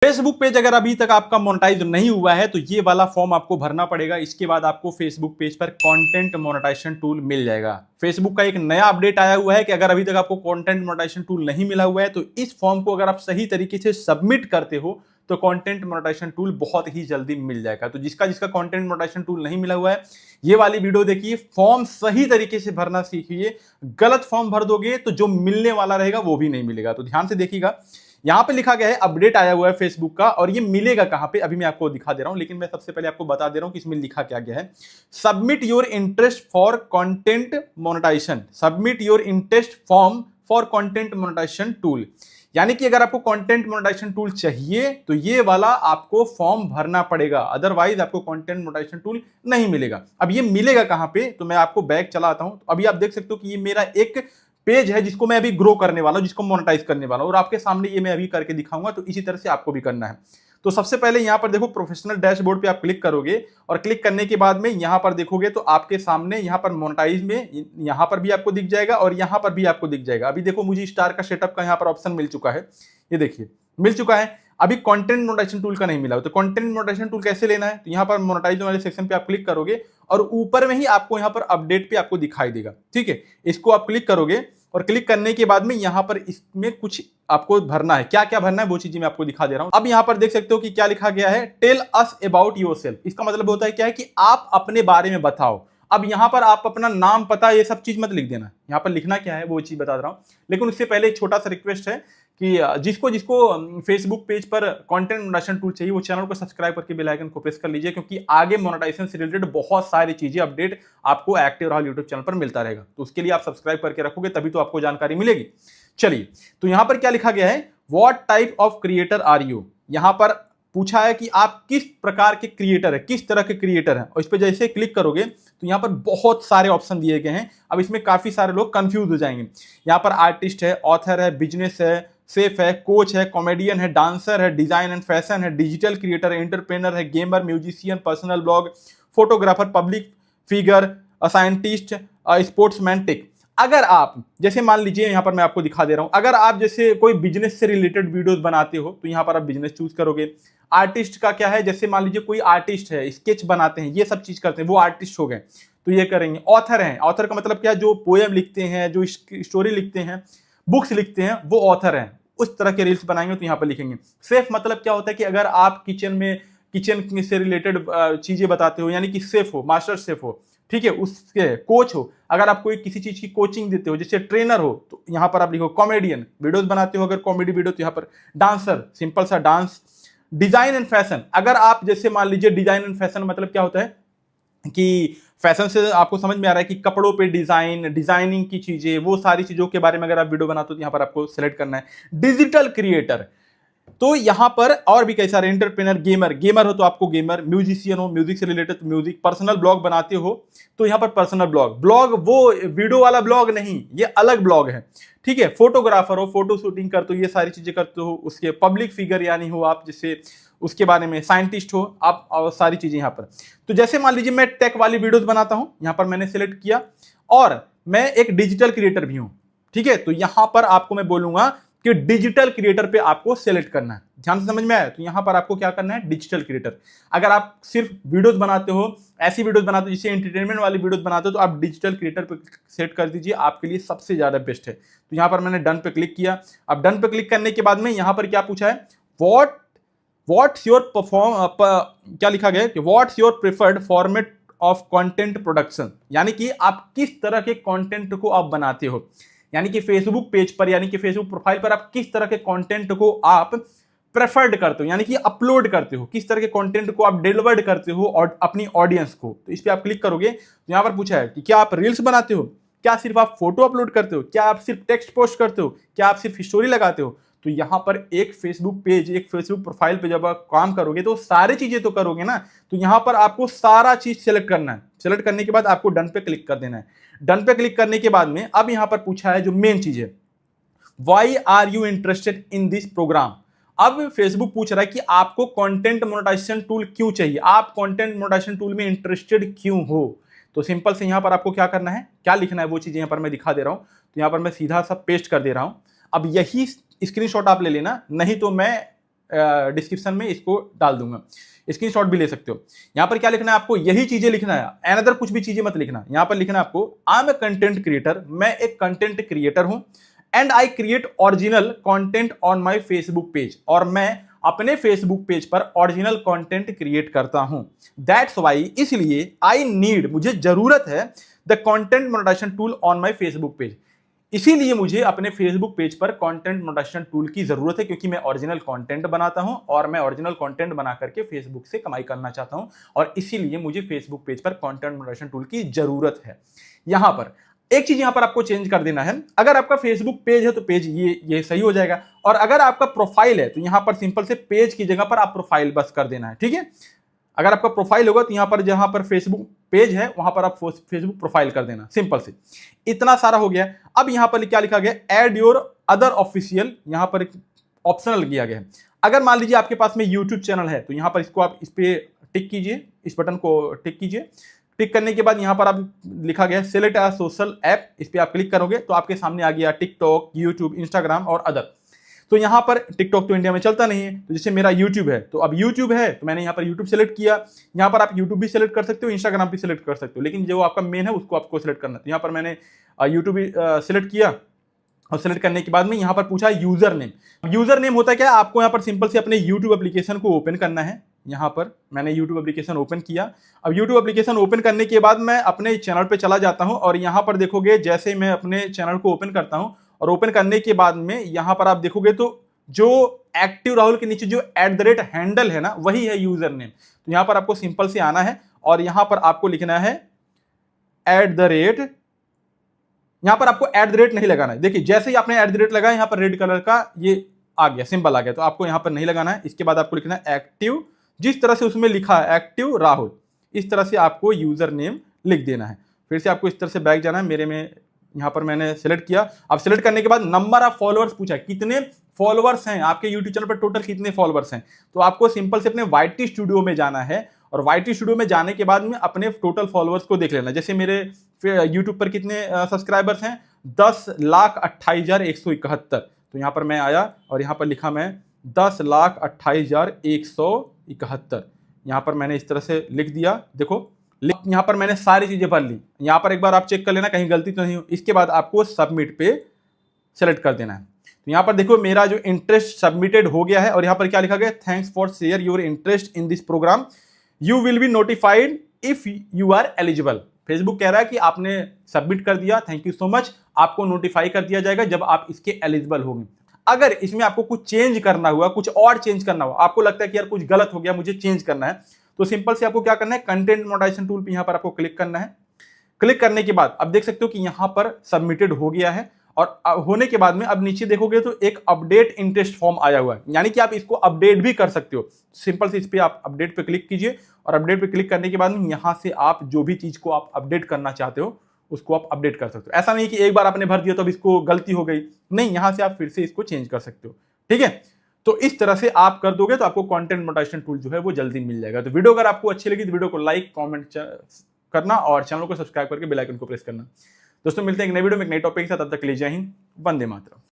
Facebook page अगर अभी तक आपका मोनेटाइज नहीं हुआ है तो ये वाला फॉर्म आपको भरना पड़ेगा। इसके बाद आपको फेसबुक पेज पर कंटेंट मोनेटाइजेशन टूल मिल जाएगा। फेसबुक का एक नया अपडेट आया हुआ है कि अगर अभी तक आपको कंटेंट मोनेटाइजेशन टूल नहीं मिला हुआ है तो इस फॉर्म को अगर आप सही तरीके से सबमिट करते हो तो कंटेंट मोनेटाइजेशन टूल बहुत ही जल्दी मिल जाएगा। तो जिसका जिसका कंटेंट मोनेटाइजेशन टूल नहीं मिला हुआ है ये वाली वीडियो देखिए, फॉर्म सही तरीके से भरना सीखिए। गलत फॉर्म भर दोगे तो जो मिलने वाला रहेगा वो भी नहीं मिलेगा। तो ध्यान से देखिएगा, यहां पे लिखा गया है अपडेट आया हुआ है फेसबुक का, और ये मिलेगा कहां पे अभी मैं आपको दिखा दे रहा हूं। लेकिन मैं सबसे पहले आपको बता दे रहा हूं कि इसमें लिखा क्या गया है। Submit your interest for content monetisation, submit your interest form for content monetisation tool. यानी कि अगर आपको कंटेंट मोनेटाइजेशन टूल चाहिए तो ये वाला आपको फॉर्म भरना पड़ेगा, अदरवाइज आपको कंटेंट मोनेटाइजेशन टूल नहीं मिलेगा। अब ये मिलेगा कहां पे, तो मैं आपको बैक चलाता हूं। तो अभी आप देख सकते हो कि ये मेरा एक पेज है जिसको मैं अभी ग्रो करने वाला हूं, जिसको मोनेटाइज करने वाला हूं, और आपके सामने ये मैं अभी करके दिखाऊंगा। तो इसी तरह से आपको भी करना है। तो सबसे पहले यहां पर देखो प्रोफेशनल डैशबोर्ड पे आप क्लिक करोगे, और क्लिक करने के बाद में यहां पर देखोगे तो आपके सामने यहां पर मोनेटाइज में यहां पर भी आपको दिख जाएगा और यहां पर भी आपको दिख जाएगा। अभी देखो मुझे स्टार का सेटअप का यहां पर ऑप्शन मिल चुका है, ये देखिए मिल चुका है। अभी कंटेंट मोनेटाइजेशन टूल का नहीं मिला। तो कंटेंट मोनेटाइजेशन टूल कैसे लेना है, तो यहां पर मोनेटाइज वाले सेक्शन पे आप क्लिक करोगे और ऊपर में ही आपको यहां पर अपडेट पे आपको दिखाई देगा। ठीक है, इसको आप क्लिक करोगे और क्लिक करने के बाद में यहां पर इसमें कुछ आपको भरना है। क्या क्या भरना है वो चीजें मैं आपको दिखा दे रहा हूं। अब यहां पर देख सकते हो कि क्या लिखा गया है, टेल अस अबाउट योरसेल्फ। इसका मतलब होता है क्या है कि आप अपने बारे में बताओ। अब यहां पर आप अपना नाम पता ये सब चीज मत लिख देना, यहां पर लिखना क्या है वो चीज बता रहा हूं। लेकिन उससे पहले एक छोटा सा रिक्वेस्ट है कि जिसको जिसको फेसबुक पेज पर कंटेंट मोनेटाइजेशन टूल चाहिए वो चैनल को सब्सक्राइब करके बेल आइकन को प्रेस कर लीजिए, क्योंकि आगे मोनेटाइजेशन से रिलेटेड बहुत सारी चीजें अपडेट आपको एक्टिव रहा यूट्यूब चैनल पर मिलता रहेगा। तो उसके लिए आप सब्सक्राइब करके रखोगे तभी तो आपको जानकारी मिलेगी। चलिए, तो यहां पर क्या लिखा गया है, what type of creator are you. यहां पर पूछा है कि आप किस प्रकार के क्रिएटर है, किस तरह के क्रिएटर हैं, और इस पर जैसे क्लिक करोगे तो यहां पर बहुत सारे ऑप्शन दिए गए हैं। अब इसमें काफी सारे लोग कंफ्यूज हो जाएंगे। यहां पर आर्टिस्ट है, ऑथर है, बिजनेस है, सेफ है, कोच है, कॉमेडियन है, डांसर है, डिजाइन एंड फैशन है, डिजिटल क्रिएटर है, एंटरप्रेनर है, gamer, musician, personal blog, photographer, public figure, scientist, sportsman, tech. अगर आप जैसे मान लीजिए यहां पर मैं आपको दिखा दे रहा हूं, अगर आप जैसे कोई बिजनेस से रिलेटेड वीडियोस बनाते हो तो यहां पर आप बिजनेस चूज करोगे। आर्टिस्ट का क्या है, जैसे मान लीजिए कोई आर्टिस्ट है, स्केच बनाते हैं, ये सब चीज करते हैं, वो आर्टिस्ट हो गए तो ये करेंगे। ऑथर हैं, ऑथर का मतलब क्या है, जो पोएम लिखते हैं, जो स्टोरी लिखते हैं, बुक्स लिखते हैं, वो ऑथर हैं। उस तरह के रील्स बनाएंगे तो यहां पर लिखेंगे। सेफ मतलब क्या होता है कि अगर आप किचन से रिलेटेड चीजें बताते हो, यानी कि सेफ हो, मास्टर सेफ हो, ठीक है। उसके कोच हो, अगर आप कोई किसी चीज की कोचिंग देते हो, जैसे ट्रेनर हो, तो यहां पर आप लिखो। कॉमेडियन, वीडियोस बनाते हो अगर कॉमेडी वीडियो तो यहां पर। डांसर, सिंपल सा डांस। डिजाइन एंड फैशन, अगर आप जैसे मान लीजिए डिजाइन एंड फैशन मतलब क्या होता है कि फैशन से आपको समझ में आ रहा है कि कपड़ों पे डिजाइनिंग की चीजें, वो सारी चीजों के बारे में अगर आप वीडियो बनाते हो तो यहां पर आपको सेलेक्ट करना है। डिजिटल क्रिएटर, तो यहां पर और भी कई सारे, एंटरप्रेनर, गेमर हो तो आपको गेमर, म्यूजिशियन हो, म्यूजिक से रिलेटेड तो म्यूजिक, पर्सनल ब्लॉग बनाते हो तो यहां पर पर्सनल ब्लॉग वो वीडियो वाला ब्लॉग नहीं, ये अलग ब्लॉग है, ठीक है। फोटोग्राफर हो, फोटो शूटिंग करते हो, ये सारी चीजें करते हो। उसके पब्लिक फिगर यानी हो आप, जैसे उसके बारे में, साइंटिस्ट हो आप, और सारी चीजें यहां पर। तो जैसे मान लीजिए मैं टेक वाली वीडियोस बनाता हूं, यहां पर मैंने सिलेक्ट किया, और मैं एक डिजिटल क्रिएटर भी हूं, ठीक है। तो यहां पर आपको मैं बोलूंगा कि डिजिटल क्रिएटर पे आपको सेलेक्ट करना है। ध्यान से समझ में आया, तो यहां पर आपको क्या करना है, डिजिटल क्रिएटर। अगर आप सिर्फ वीडियोस बनाते हो, ऐसी वीडियोस बनाते हो जिससे एंटरटेनमेंट वाली वीडियोस बनाते हो, तो आप डिजिटल क्रिएटर पे सेट कर दीजिए, आपके लिए सबसे ज्यादा बेस्ट है। तो यहां पर मैंने डन पे क्लिक किया। अब डन पे क्लिक करने के बाद में यहां पर क्या पूछा है, व्हाट्स योर क्या लिखा गया है कि what's your preferred format of content production, यानी कि आप किस तरह के कंटेंट को आप बनाते हो, यानी कि फेसबुक पेज पर, यानी कि फेसबुक प्रोफाइल पर आप किस तरह के कंटेंट को आप प्रेफर्ड करते हो, यानी कि अपलोड करते हो, किस तरह के कंटेंट को आप डिलीवर्ड करते हो और अपनी ऑडियंस को। तो इस पे आप क्लिक करोगे तो यहां पर पूछा है कि क्या आप रील्स बनाते हो, क्या सिर्फ आप फोटो अपलोड करते हो, क्या आप सिर्फ टेक्स्ट पोस्ट करते हो, क्या आप सिर्फ स्टोरी लगाते हो। तो यहां पर एक फेसबुक पेज, एक फेसबुक प्रोफाइल पे जब आप काम करोगे तो सारी चीजें तो करोगे ना। तो यहां पर आपको सारा चीज सेलेक्ट करना है। सेलेक्ट करने के बाद आपको डन पे क्लिक कर देना है। डन पे क्लिक करने के बाद में अब यहां पर पूछा है जो मेन चीज है, why are you interested in this programme. अब फेसबुक पूछ रहा है कि आपको कंटेंट मोनेटाइजेशन टूल क्यों चाहिए, आप कंटेंट मोनेटाइजेशन टूल में इंटरेस्टेड क्यों हो। तो सिंपल से यहां पर आपको क्या करना है, क्या लिखना है, वो चीज यहां पर मैं दिखा दे रहा हूं। तो यहां पर मैं सीधा सा पेस्ट कर दे रहा हूं। अब यही स्क्रीनशॉट आप ले लेना, नहीं तो मैं डिस्क्रिप्शन में इसको डाल दूंगा, स्क्रीनशॉट भी ले सकते हो। यहां पर क्या लिखना है आपको, यही चीजें लिखना है, अनदर कुछ भी चीजें मत लिखना। यहां पर लिखना है आपको I am a content creator, मैं एक कंटेंट क्रिएटर हूं, and I create original content on my Facebook page, और मैं अपने फेसबुक पेज पर ओरिजिनल कंटेंट क्रिएट करता हूं। दैट्स वाई, इसलिए आई नीड, मुझे जरूरत है the content monetisation tool on my Facebook page, इसीलिए मुझे अपने फेसबुक पेज पर कंटेंट मोनेटाइजेशन टूल की जरूरत है, क्योंकि मैं ओरिजिनल कंटेंट बनाता हूं और मैं ओरिजिनल कंटेंट बना करके फेसबुक से कमाई करना चाहता हूं, और इसीलिए मुझे फेसबुक पेज पर कंटेंट मोनेटाइजेशन टूल की जरूरत है। यहां पर एक चीज यहां पर आपको चेंज कर देना है, अगर आपका फेसबुक पेज है तो पेज ये सही हो जाएगा, और अगर आपका प्रोफाइल है तो यहां पर सिंपल से पेज की जगह पर आप प्रोफाइल बस कर देना है, ठीक है। अगर आपका प्रोफाइल होगा तो यहां पर जहां पर फेसबुक पेज है वहां पर आप फेसबुक प्रोफाइल कर देना, सिंपल से। इतना सारा हो गया। अब यहां पर क्या लिखा गया, ऐड योर अदर ऑफिशियल, यहां पर एक ऑप्शनल किया गया है। अगर मान लीजिए आपके पास में यूट्यूब चैनल है तो यहां पर इसको आप इस पे टिक कीजिए, इस बटन को टिक कीजिए। टिक करने के बाद यहां पर आप लिखा गया सेलेक्ट अ सोशल ऐप, इस पे आप क्लिक करोगे तो आपके सामने आ गया टिकटॉक, यूट्यूब, इंस्टाग्राम और अदर। तो यहां पर टिकटॉक तो इंडिया में चलता नहीं है, तो जैसे मेरा यूट्यूब है तो अब यूट्यूब है तो मैंने यहां पर यूट्यूब सेलेक्ट किया। यहां पर आप यूट्यूब भी सेलेक्ट कर सकते हो, इंस्टाग्राम भी सेलेक्ट कर सकते हो, लेकिन जो आपका मेन है उसको आपको सेलेक्ट करना है। तो यहां पर मैंने यूट्यूब भी सेलेक्ट किया, और सेलेक्ट करने के बाद में यहां पर पूछा यूजर नेम। यूजर नेम होता है क्या, आपको यहां पर सिंपल से अपने यूट्यूब एप्लीकेशन को ओपन करना है। यहां पर मैंने यूट्यूब एप्लीकेशन ओपन किया। अब यूट्यूब एप्लीकेशन ओपन करने के बाद मैं अपने चैनल पे चला जाता हूं, और यहां पर देखोगे जैसे मैं अपने चैनल को ओपन करता हूं, और ओपन करने के बाद में यहां पर आप देखोगे तो जो एक्टिव राहुल के नीचे जो @ हैंडल है ना, वही है यूजर नेम। तो यहां पर आपको सिंपल से आना है और यहां पर आपको लिखना है @ यहां पर आपको @ नहीं लगाना है। देखिए जैसे ही आपने @ लगाया यहां पर रेड कलर का ये आ गया, सिंबल आ गया, तो आपको यहां पर नहीं लगाना है। इसके बाद आपको लिखना है एक्टिव, जिस तरह से उसमें लिखा है एक्टिव राहुल, इस तरह से आपको यूजर नेम लिख देना है। फिर से आपको इस तरह से बैक जाना है। मेरे में यहां पर मैंने सेलेक्ट किया। अब सेलेक्ट करने के बाद नंबर ऑफ फॉलोअर्स पूछा, कितने फॉलोअर्स हैं आपके यूट्यूब चैनल पर, टोटल कितने फॉलोअर्स हैं। तो आपको सिंपल से अपने YT स्टूडियो में जाना है, और YT स्टूडियो में जाने के बाद में अपने टोटल फॉलोअर्स को देख लेना। जैसे मेरे यूट्यूब पर कितने सब्सक्राइबर्स हैं, 10,28,171। तो यहां पर मैं आया और यहां पर लिखा मैं 10,28,171, यहां पर मैंने इस तरह से लिख दिया। देखो यहां पर मैंने सारी चीजें भर ली। यहां पर एक बार आप चेक कर लेना कहीं गलती तो नहीं हो। इसके बाद आपको सबमिट पे सेलेक्ट कर देना है। तो यहां पर देखो मेरा जो इंटरेस्ट सबमिटेड हो गया है, और यहां पर क्या लिखा गया, thanks for share your interest in this programme, you will be notified if you are eligible. Facebook कह रहा है कि आपने सबमिट कर दिया, थैंक यू सो मच, आपको नोटिफाई कर दिया जाएगा जब आप इसके एलिजिबल होंगे। अगर इसमें आपको कुछ चेंज करना हुआ, कुछ और चेंज करना हुआ, आपको लगता है कि यार कुछ गलत हो गया, मुझे चेंज करना है, तो सिंपल से आपको क्या करना है, कंटेंट मोनेटाइजेशन टूल पे यहां पर आपको क्लिक करना है। क्लिक करने के बाद अब देख सकते हो कि यहां पर सबमिटेड हो गया है, और होने के बाद में अब नीचे देखोगे तो एक अपडेट इंटरेस्ट फॉर्म आया हुआ है, यानी कि आप इसको अपडेट भी कर सकते हो। सिंपल से इस पे आप अपडेट पे क्लिक कीजिए, और अपडेट पे क्लिक करने के बाद में यहां से आप जो भी चीज को आप अपडेट करना चाहते हो उसको आप अपडेट कर सकते हो। ऐसा नहीं कि एक बार आपने भर दिया तो अब इसको गलती हो गई, नहीं, यहां से आप फिर से इसको चेंज कर सकते हो, ठीक है। तो इस तरह से आप कर दोगे तो आपको कंटेंट मोनेटाइजेशन टूल जो है वो जल्दी मिल जाएगा। तो वीडियो अगर आपको अच्छी लगी तो वीडियो को लाइक कमेंट करना, और चैनल को सब्सक्राइब करके बेल आइकन को प्रेस करना। दोस्तों मिलते हैं एक नई वीडियो में एक नई टॉपिक के साथ, तब तक के लिए जय हिंद, वंदे मातरम।